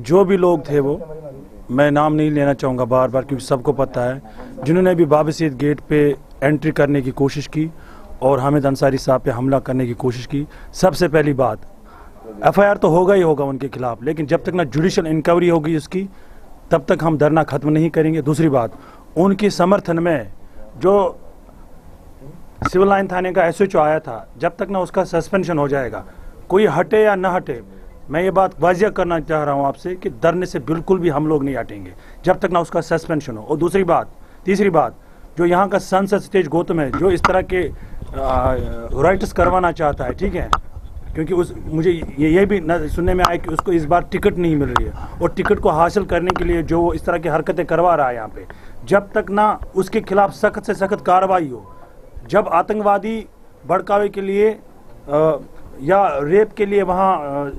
जो भी लोग थे वो, मैं नाम नहीं लेना चाहूँगा बार बार क्योंकि सबको पता है, जिन्होंने भी बाबसीत गेट पे एंट्री करने की कोशिश की और हामिद अंसारी साहब पे हमला करने की कोशिश की। सबसे पहली बात, एफआईआर तो होगा ही होगा उनके खिलाफ, लेकिन जब तक ना जुडिशियल इंक्वायरी होगी उसकी, तब तक हम धरना खत्म नहीं करेंगे। दूसरी बात, उनके समर्थन में जो सिविल लाइन थाने का एसएचओ आया था, जब तक ना उसका सस्पेंशन हो जाएगा, कोई हटे या ना हटे, मैं ये बात वाजिया करना चाह रहा हूँ आपसे कि धरने से बिल्कुल भी हम लोग नहीं हटेंगे जब तक ना उसका सस्पेंशन हो। और दूसरी बात, तीसरी बात, जो यहाँ का सांसद सतेज गौतम है, जो इस तरह के राइट्स करवाना चाहता है, ठीक है, क्योंकि मुझे ये भी सुनने में आया कि उसको इस बार टिकट नहीं मिल रही है, और टिकट को हासिल करने के लिए जो वो इस तरह की हरकतें करवा रहा है यहाँ पे, जब तक ना उसके खिलाफ सख्त से सख्त कार्रवाई हो, जब आतंकवादी भड़कावे के लिए या रेप के लिए वहाँ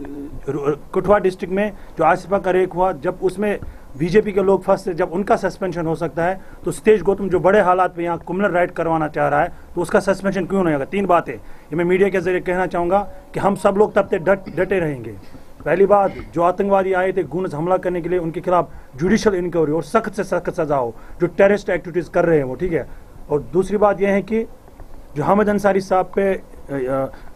कठुआ डिस्ट्रिक्ट में जो आसिफा का रेप हुआ, जब उसमें बीजेपी के लोग फंसे, जब उनका सस्पेंशन हो सकता है, तो सतेज गौतम जो बड़े हालात में यहाँ क्रिमिनल राइट करवाना चाह रहा है, तो उसका सस्पेंशन क्यों नहीं होगा। 3 बातें ये मैं मीडिया के जरिए कहना चाहूँगा कि हम सब लोग तब तक डटे रहेंगे। पहली बात, जो आतंकवादी आए थे गूंज हमला करने के लिए, उनके खिलाफ जुडिशियल इंक्वायरी और सख्त से सख्त सजा हो, जो टेररिस्ट एक्टिविटीज़ कर रहे हैं वो, ठीक है। और दूसरी बात यह है कि जो हामिद अंसारी साहब पे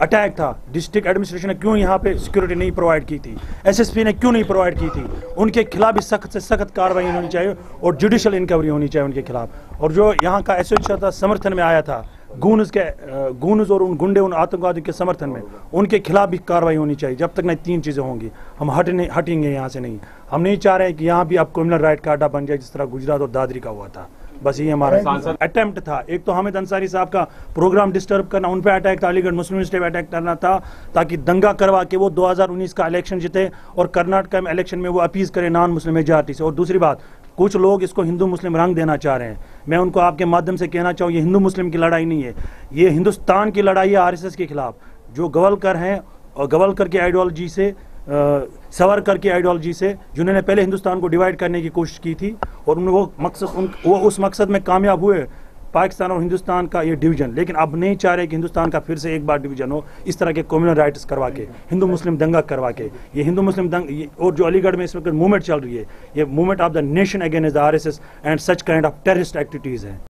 अटैक था, डिस्ट्रिक्ट एडमिनिस्ट्रेशन ने क्यों यहाँ पे सिक्योरिटी नहीं प्रोवाइड की थी, एसएसपी ने क्यों नहीं प्रोवाइड की थी, उनके खिलाफ भी सख्त से सख्त कार्रवाई होनी चाहिए और जुडिशियल इंक्वायरी होनी चाहिए उनके खिलाफ। और जो यहाँ का एसएचओ था, समर्थन में आया था गूंज और उन गुंडे, उन आतंकवादियों के समर्थन में, उनके खिलाफ भी कार्रवाई होनी चाहिए। जब तक नहीं 3 चीज़ें होंगी हम हटेंगे यहाँ से नहीं। हम नहीं चाह रहे हैं कि यहाँ भी अब क्रिमिनल राइट का अड्डा बन जाए जिस तरह गुजरात और दादरी का हुआ था। बस ये हमारा अटेम्प्ट था। एक तो हामिद अंसारी साहब का प्रोग्राम डिस्टर्ब करना, उन पे अटैक था, अलीगढ़ मुस्लिम स्टेट अटैक करना था, ताकि दंगा करवा के वो 2019 का इलेक्शन जीते और कर्नाटक में इलेक्शन में वो अपीज करे नॉन मुस्लिम मेजॉरिटी से। और दूसरी बात, कुछ लोग इसको हिंदू मुस्लिम रंग देना चाह रहे हैं। मैं उनको आपके माध्यम से कहना चाहूँ, ये हिंदू मुस्लिम की लड़ाई नहीं है, ये हिंदुस्तान की लड़ाई है आरएसएस के खिलाफ। जो गवलकर हैं और गवलकर की आइडियोलॉजी से, सावरकर की आइडियोलॉजी से, जिन्होंने पहले हिंदुस्तान को डिवाइड करने की कोशिश की थी और वो उस मकसद में कामयाब हुए, पाकिस्तान और हिंदुस्तान का ये डिवीजन। लेकिन अब नहीं चाह रहे कि हिंदुस्तान का फिर से एक बार डिवीजन हो इस तरह के कम्युनल राइट्स करवा के, हिंदू मुस्लिम दंगा करवा के। ये हिंदू मुस्लिम और जो अलीगढ़ में इस वक्त मूवमेंट चल रही है, ये movement of the nation against the RSS and such kind of terrorist activities हैं।